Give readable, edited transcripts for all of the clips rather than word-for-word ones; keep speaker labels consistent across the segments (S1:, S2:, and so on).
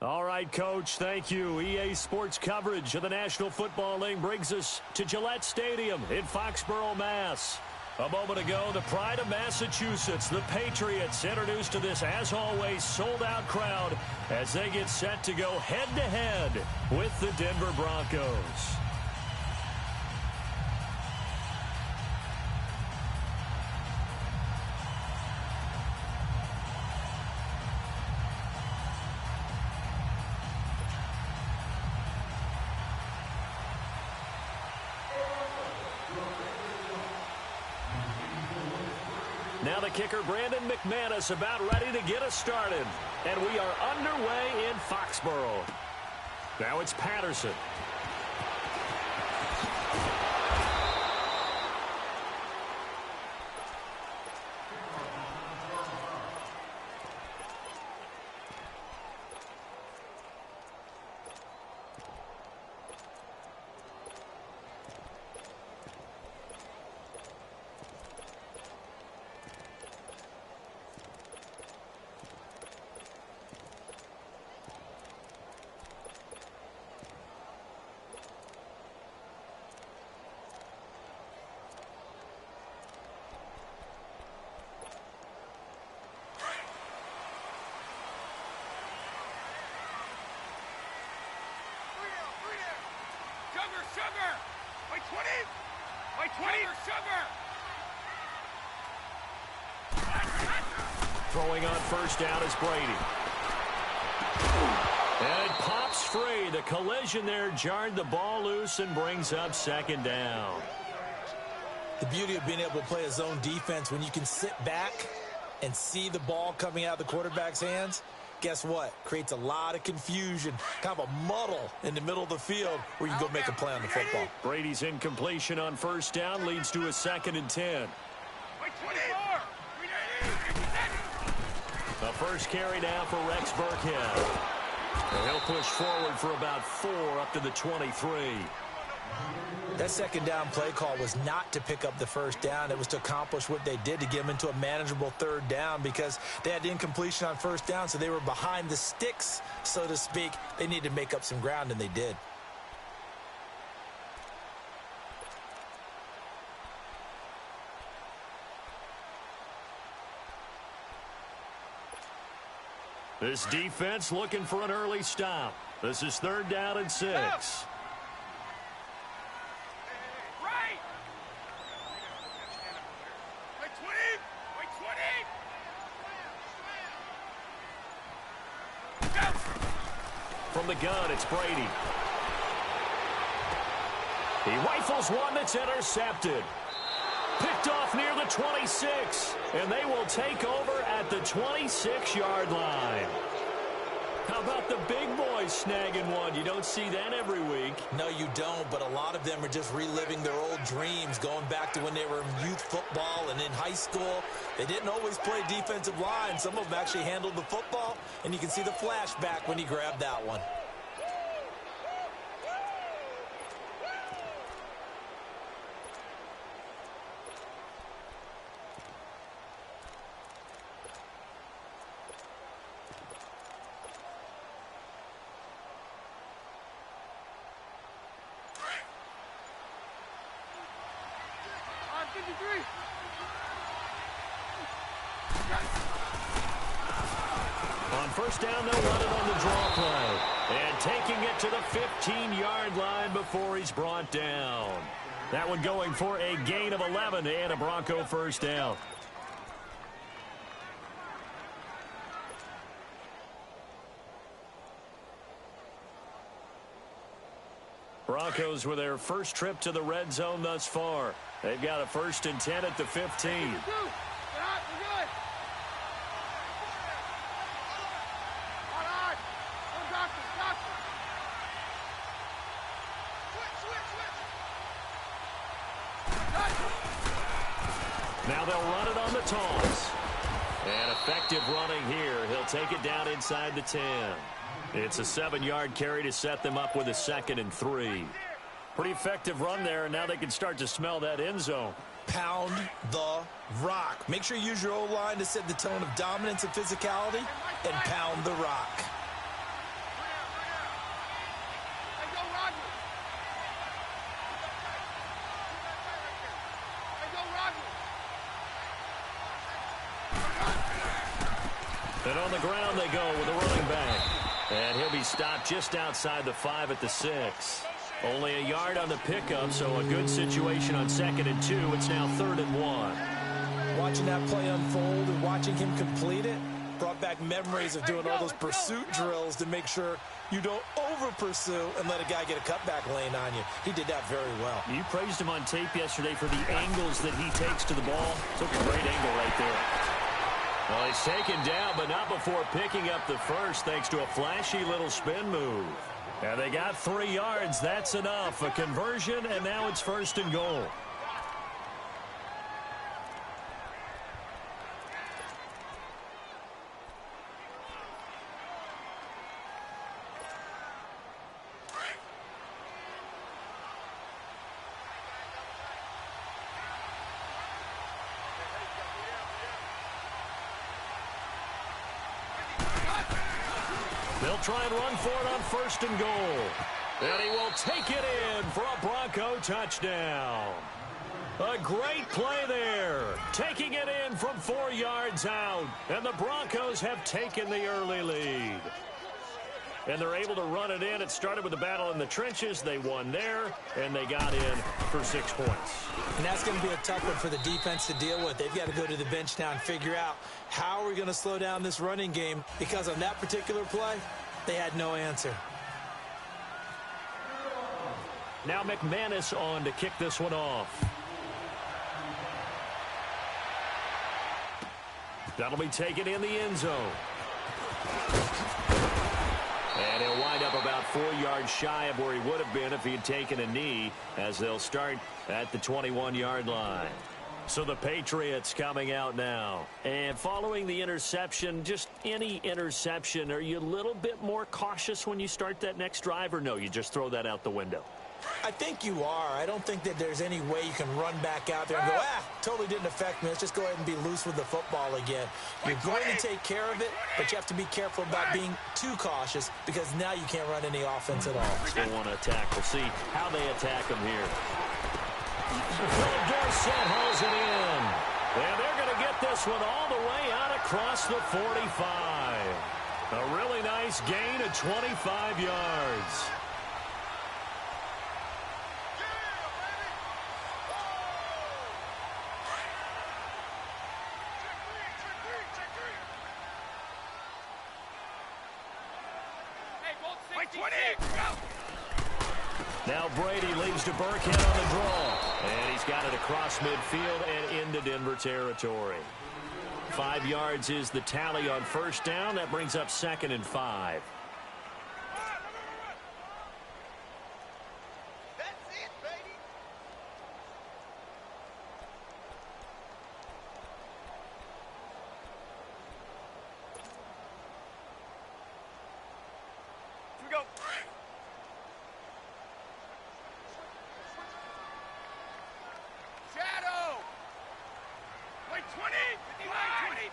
S1: All right, Coach, thank you. EA Sports coverage of the National Football League brings us to Gillette Stadium in Foxborough, Mass. A moment ago, the pride of Massachusetts, the Patriots, introduced to this, as always, sold-out crowd as they get set to go head-to-head with the Denver Broncos. Now the kicker, Brandon McManus, about ready to get us started. And we are underway in Foxborough. Now it's Patterson.
S2: Sugar! By 20! By 20! Sugar!
S1: Throwing on first down is Brady. And it pops free. The collision there jarred the ball loose and brings up second down.
S3: The beauty of being able to play a zone defense when you can sit back and see the ball coming out of the quarterback's hands. Guess what? Creates a lot of confusion, kind of a muddle in the middle of the field where you can go make a play on the football.
S1: Brady's incompletion on first down leads to a 2nd and 10. The first carry now for Rex Burkhead. And he'll push forward for about 4 up to the 23.
S3: That second down play call was not to pick up the first down. It was to accomplish what they did to get them into a manageable third down because they had incompletion on first down, so they were behind the sticks, so to speak. They needed to make up some ground, and they did.
S1: This defense looking for an early stop. This is 3rd down and 6. From the gun, it's Brady. He rifles one that's intercepted. Picked off near the 26. And they will take over at the 26-yard line. How about the big boys snagging one? You don't see that every week.
S3: No, you don't, but a lot of them are just reliving their old dreams, going back to when they were in youth football and in high school. They didn't always play defensive line. Some of them actually handled the football, and you can see the flashback when he grabbed that one.
S1: On first down, they'll run it on the draw play. And taking it to the 15-yard line before he's brought down. That one going for a gain of 11 and a Bronco first down. Broncos with their first trip to the red zone thus far. They've got a 1st and 10 at the 15. Now they'll run it on the toss. And effective running here. He'll take it down inside the 10. It's a 7-yard carry to set them up with a 2nd and 3. Pretty effective run there, and now they can start to smell that end zone.
S3: Pound the rock. Make sure you use your O-line to set the tone of dominance and physicality, and pound the rock.
S1: And on the ground they go with a running back. And he'll be stopped just outside the 5 at the 6. Only a yard on the pickup, so a good situation on 2nd and 2. It's now 3rd and 1.
S3: Watching that play unfold and watching him complete it brought back memories of doing all those pursuit drills to make sure you don't over-pursue and let a guy get a cutback lane on you. He did that very well.
S1: You praised him on tape yesterday for the angles that he takes to the ball. Took a great angle right there. Well, he's taken down, but not before picking up the first thanks to a flashy little spin move. And they got 3 yards. That's enough. A conversion, and now it's 1st and goal. They'll try and run for it on 1st and goal. And he will take it in for a Bronco touchdown. A great play there. Taking it in from 4 yards out. And the Broncos have taken the early lead. And they're able to run it in. It started with a battle in the trenches. They won there, and they got in for 6 points.
S3: And that's going to be a tough one for the defense to deal with. They've got to go to the bench now and figure out how are we going to slow down this running game, because on that particular play, they had no answer.
S1: Now McManus on to kick this one off. That'll be taken in the end zone. And he'll wind up about 4 yards shy of where he would have been if he had taken a knee, as they'll start at the 21-yard line. So the Patriots coming out now. And following the interception, just any interception, are you a little bit more cautious when you start that next drive, or no, you just throw that out the window?
S3: I think you are. I don't think that there's any way you can run back out there and go, totally didn't affect me. Let's just go ahead and be loose with the football again. You're going to take care of it, but you have to be careful about being too cautious, because now you can't run any offense at all.
S1: Still want to attack. We'll see how they attack him here. Philip Dorsett hauls it in. And they're going to get this one all the way out across the 45. A really nice gain of 25 yards. Now Brady leaves to Burkhead on the draw. And he's got it across midfield and into Denver territory. 5 yards is the tally on 1st down. That brings up 2nd and 5.
S2: That's it, baby. Here we go. Shadow. Wait, 20. 59, 20.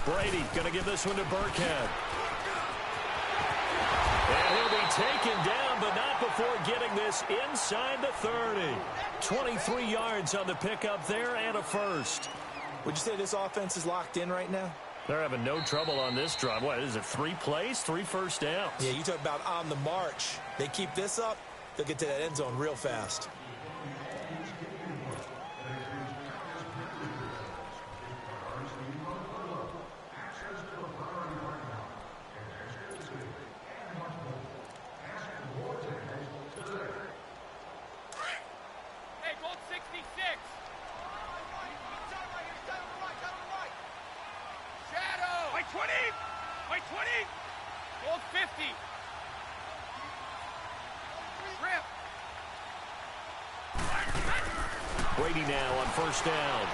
S1: Brady going to give this one to Burkhead. And he'll be taken down, but not before getting this inside the 30. 23 yards on the pickup there and a first.
S3: Would you say this offense is locked in right now?
S1: They're having no trouble on this drive. What is it, 3 plays, 3 first downs?
S3: Yeah, you talk about on the march. They keep this up, they'll get to that end zone real fast.
S2: Hey, gold 66. Shadow. White 20. White 20. Gold 50. Rip.
S1: Brady now on 1st down.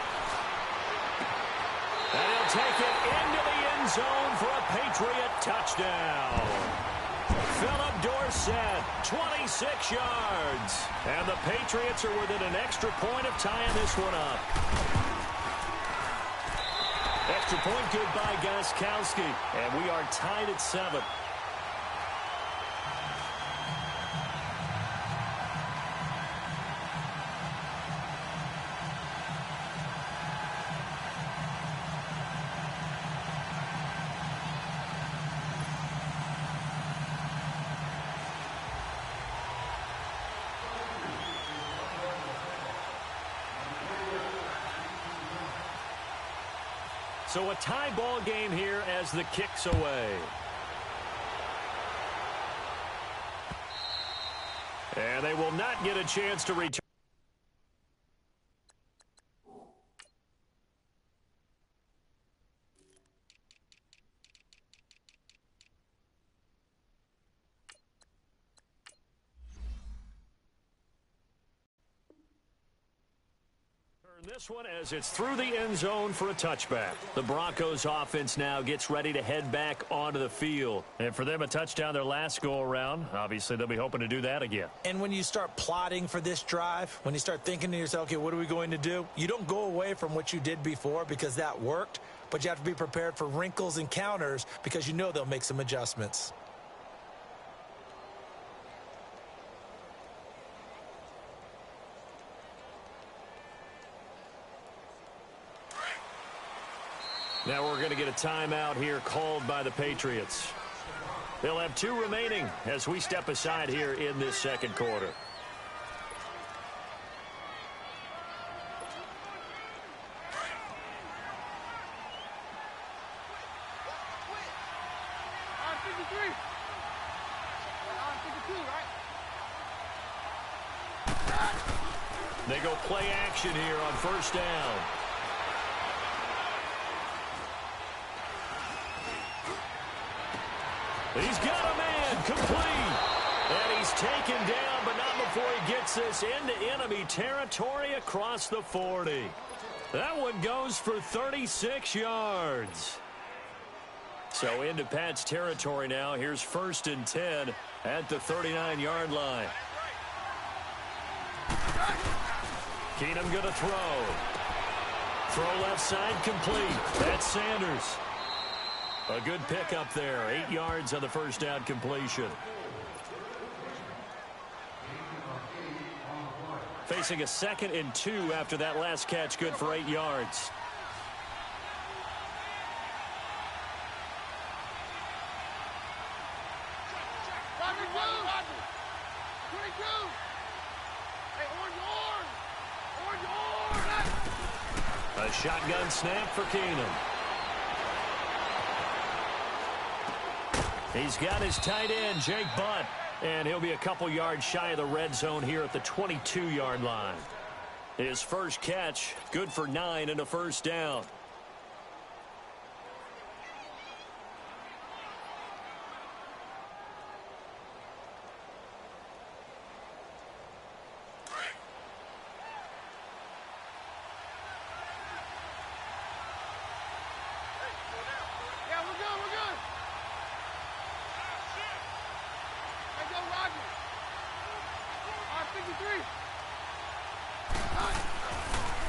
S1: And he'll take it into the end zone for a Patriot touchdown. Philip Dorsett, 26 yards. And the Patriots are within an extra point of tying this one up. Extra point good by Gostkowski. And we are tied at 7. So a tie ball game here as the kick's away. And they will not get a chance to return. This one as it's through the end zone for a touchback. The Broncos offense now gets ready to head back onto the field. And for them, a touchdown their last go-around. Obviously, they'll be hoping to do that again.
S3: And when you start plotting for this drive, when you start thinking to yourself, okay, what are we going to do? You don't go away from what you did before because that worked, but you have to be prepared for wrinkles and counters because you know they'll make some adjustments.
S1: Now we're going to get a timeout here called by the Patriots. They'll have 2 remaining as we step aside here in this second quarter. They go play action here on first down. He's got a man complete. And he's taken down, but not before he gets this into enemy territory across the 40. That one goes for 36 yards. So into Pat's territory now. Here's 1st and 10 at the 39-yard line. Keenum going to throw. Throw left side complete. That's Sanders. A good pick up there. 8 yards on the first down completion. Facing a 2nd and 2 after that last catch. Good for 8 yards. A shotgun snap for Keenum. He's got his tight end, Jake Butt, and he'll be a couple yards shy of the red zone here at the 22-yard line. His first catch, good for 9 and a first down.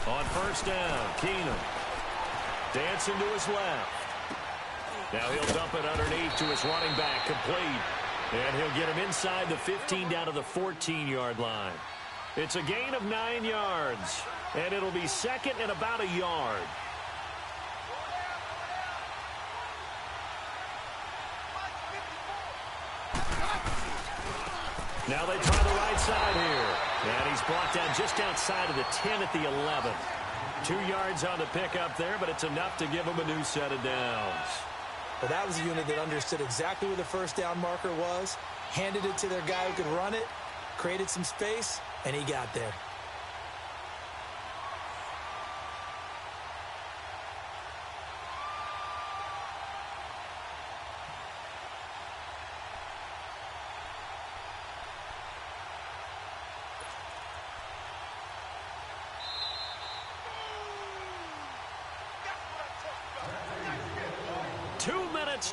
S1: On first down, Keenum dancing to his left. Now he'll dump it underneath to his running back, complete. And he'll get him inside the 15 down to the 14-yard line. It's a gain of 9 yards, and it'll be 2nd and about a yard. Now they try the right side here. And he's brought down just outside of the 10 at the 11. 2 yards on the pickup there, but it's enough to give him a new set of downs.
S3: Well, that was a unit that understood exactly where the first down marker was, handed it to their guy who could run it, created some space, and he got there.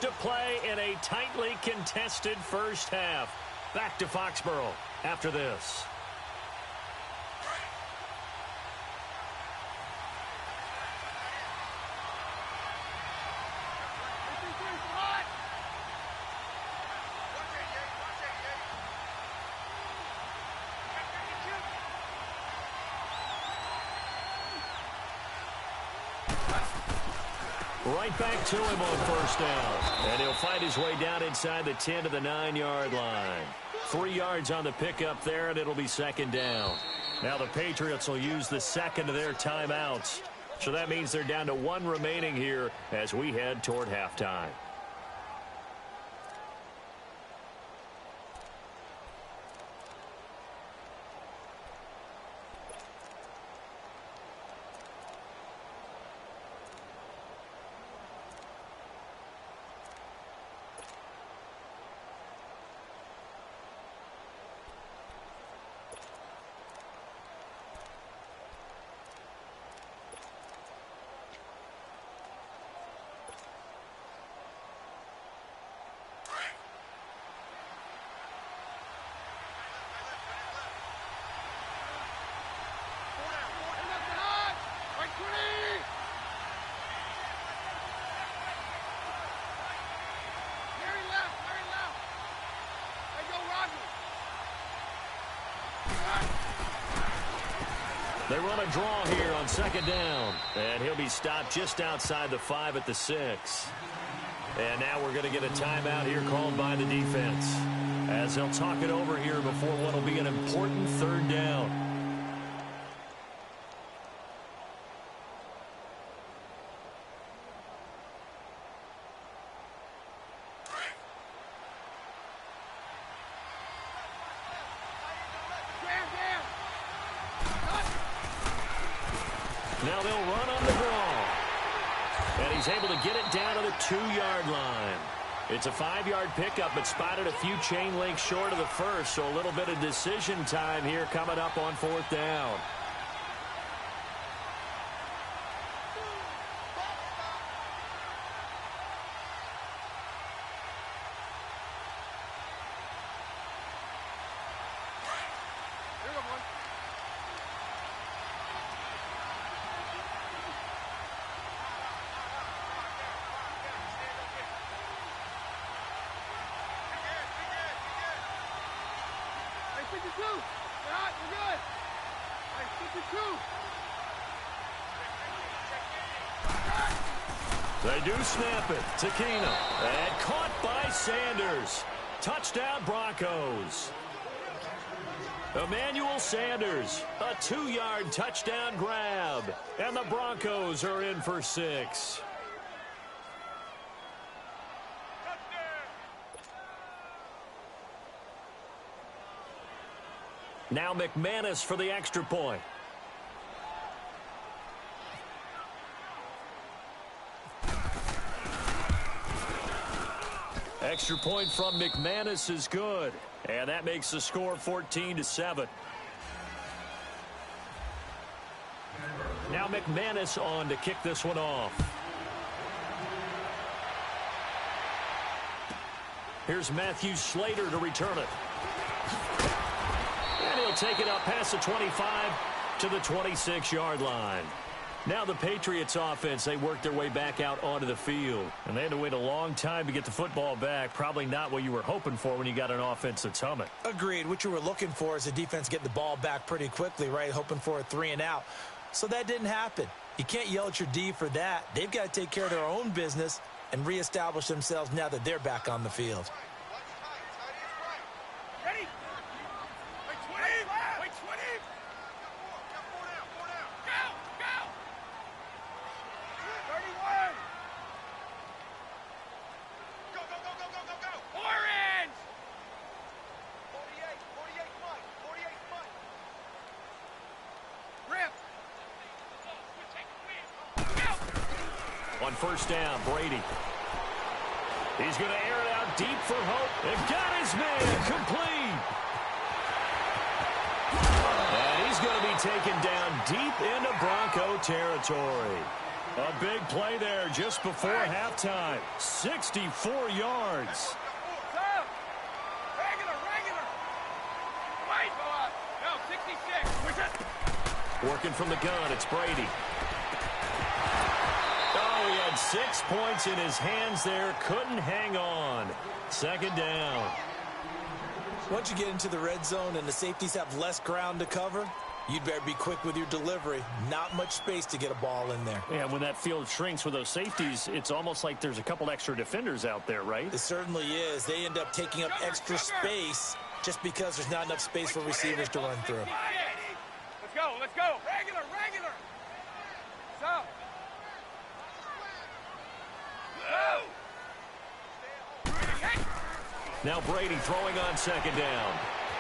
S1: To play in a tightly contested first half. Back to Foxborough after this. Right back to him on first down. And he'll fight his way down inside the 10 to the 9-yard line. 3 yards on the pickup there, and it'll be 2nd down. Now the Patriots will use the second of their timeouts. So that means they're down to 1 remaining here as we head toward halftime. They run a draw here on 2nd down, and he'll be stopped just outside the 5 at the 6. And now we're going to get a timeout here called by the defense, as they'll talk it over here before what will be an important 3rd down. Now they'll run on the draw. And he's able to get it down to the 2-yard line. It's a 5-yard pickup, but spotted a few chain links short of the first, so a little bit of decision time here coming up on 4th down. They do snap it to Keenum. And caught by Sanders. Touchdown Broncos. Emmanuel Sanders, a 2-yard touchdown grab. And the Broncos are in for 6. Now McManus for the extra point. Extra point from McManus is good. And that makes the score 14-7. Now McManus on to kick this one off. Here's Matthew Slater to return it. And he'll take it up past the 25 to the 26-yard line. Now the Patriots offense, they worked their way back out onto the field. And they had to wait a long time to get the football back. Probably not what you were hoping for when you got an offense that's humming.
S3: Agreed. What you were looking for is the defense getting the ball back pretty quickly, right? Hoping for a 3-and-out. So that didn't happen. You can't yell at your D for that. They've got to take care of their own business and reestablish themselves now that they're back on the field.
S2: Ready? Wait 20! Wait 20! Go! Go! 31! Go, go, go, go, go, go, go! Orange! 48 Mike. 48 Mike. Rip! Go!
S1: On 1st down, Brady. He's going to air it out deep for Hope. And got his man complete. And he's going to be taken down deep into Bronco territory. A big play there just before halftime. 64 yards.
S2: Regular. Wait, no, 66.
S1: Working from the gun, it's Brady. Oh, he had 6 points in his hands there. Couldn't hang on. 2nd down.
S3: Once you get into the red zone and the safeties have less ground to cover, you'd better be quick with your delivery. Not much space to get a ball in there.
S1: Yeah, when that field shrinks with those safeties, it's almost like there's a couple extra defenders out there, right?
S3: It certainly is. They end up taking up extra space just because there's not enough space for receivers to run through.
S2: Let's go. Regular. Stop.
S1: Now Brady throwing on second down.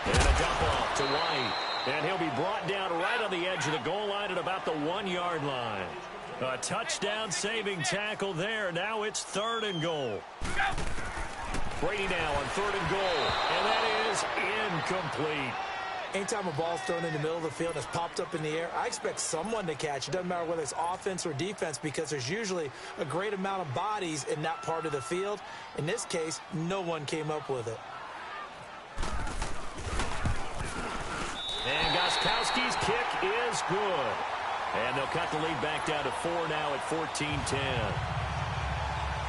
S1: And a dump off to White. And he'll be brought down right on the edge of the goal line at about the 1-yard line. A touchdown-saving tackle there. Now it's 3rd and goal. Brady now on 3rd and goal. And that is incomplete.
S3: Anytime a ball's thrown in the middle of the field and it's popped up in the air, I expect someone to catch. It doesn't matter whether it's offense or defense because there's usually a great amount of bodies in that part of the field. In this case, no one came up with it.
S1: And Gostkowski's kick is good. And they'll cut the lead back down to 4 now at 14-10.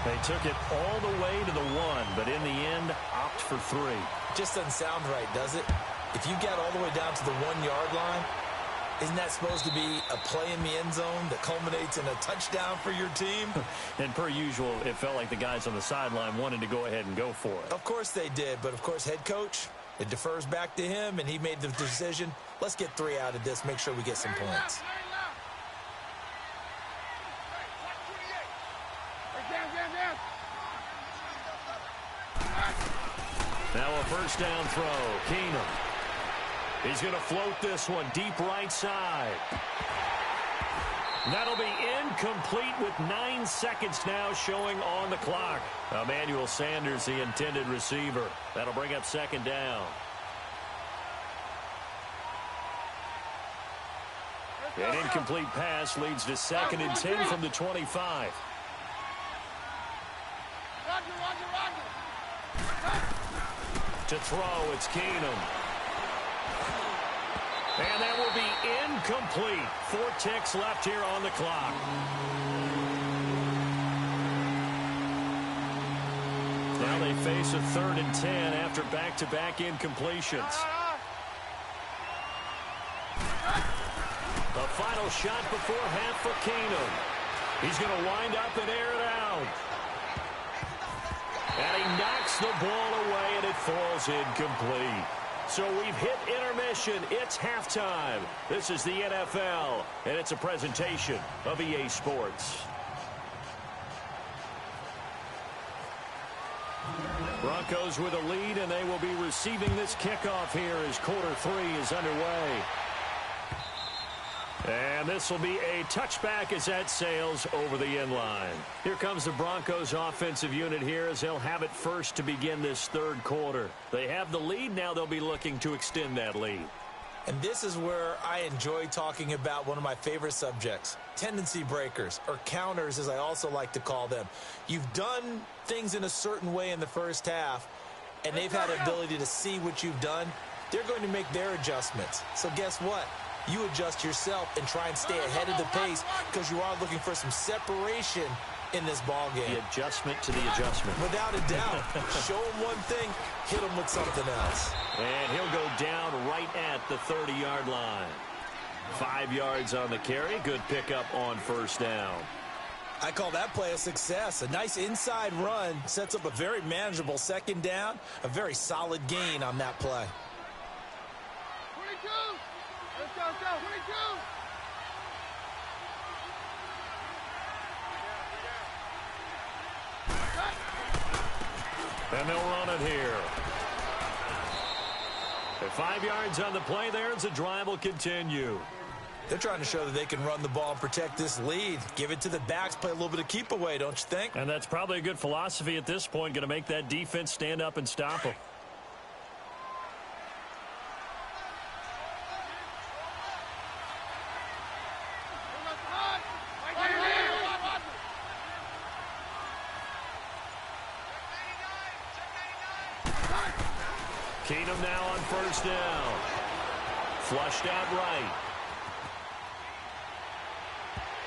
S1: They took it all the way to the 1, but in the end, opt for 3.
S3: Just doesn't sound right, does it? If you get all the way down to the 1-yard line, isn't that supposed to be a play in the end zone that culminates in a touchdown for your team?
S1: And per usual, it felt like the guys on the sideline wanted to go ahead and go for it.
S3: Of course they did, but of course head coach, it defers back to him, and he made the decision. Let's get 3 out of this, make sure we get some points.
S1: Now a first down throw. Keenum. He's going to float this one deep right side. That'll be incomplete with 9 seconds now showing on the clock. Emmanuel Sanders, the intended receiver. That'll bring up 2nd down. An incomplete pass leads to 2nd and 10 from the 25. To throw, it's Keenum. And that will be incomplete. 4 ticks left here on the clock. Now they face a 3rd and 10 after back-to-back incompletions. The final shot before half for Keenum. He's going to wind up and air it out. And he knocks the ball away, and it falls incomplete. So we've hit intermission. It's halftime. This is the NFL, and it's a presentation of EA Sports. Broncos with a lead, and they will be receiving this kickoff here as quarter 3 is underway. And this will be a touchback as that sails over the end line. Here comes the Broncos offensive unit here as they'll have it first to begin this 3rd quarter. They have the lead. Now they'll be looking to extend that lead.
S3: And this is where I enjoy talking about one of my favorite subjects, tendency breakers, or counters as I also like to call them. You've done things in a certain way in the first half, and they've had the ability to see what you've done. They're going to make their adjustments. So guess what? You adjust yourself and try and stay ahead of the pace because you are looking for some separation in this ball game.
S1: The adjustment to the adjustment.
S3: Without a doubt. Show him one thing, hit him with something else.
S1: And he'll go down right at the 30-yard line. 5 yards on the carry. Good pickup on first down.
S3: I call that play a success. A nice inside run sets up a very manageable 2nd down. A very solid gain on that play.
S2: 22. Let's go, 22.
S1: And they'll run it here. At 5 yards on the play there as the drive will continue.
S3: They're trying to show that they can run the ball and protect this lead. Give it to the backs, play a little bit of keep away, don't you think?
S1: And that's probably a good philosophy at this point, going to make that defense stand up and stop them. Keenum now on first down. Flushed out right.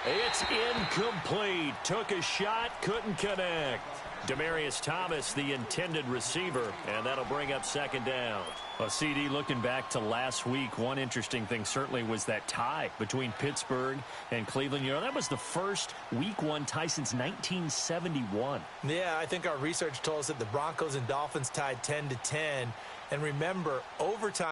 S1: It's incomplete. Took a shot, couldn't connect. Demaryius Thomas, the intended receiver, and that'll bring up 2nd down. A CD looking back to last week, one interesting thing certainly was that tie between Pittsburgh and Cleveland. You know, that was the first Week 1 tie since 1971.
S3: Yeah, I think our research told us that the Broncos and Dolphins tied 10-10. And remember, overtime.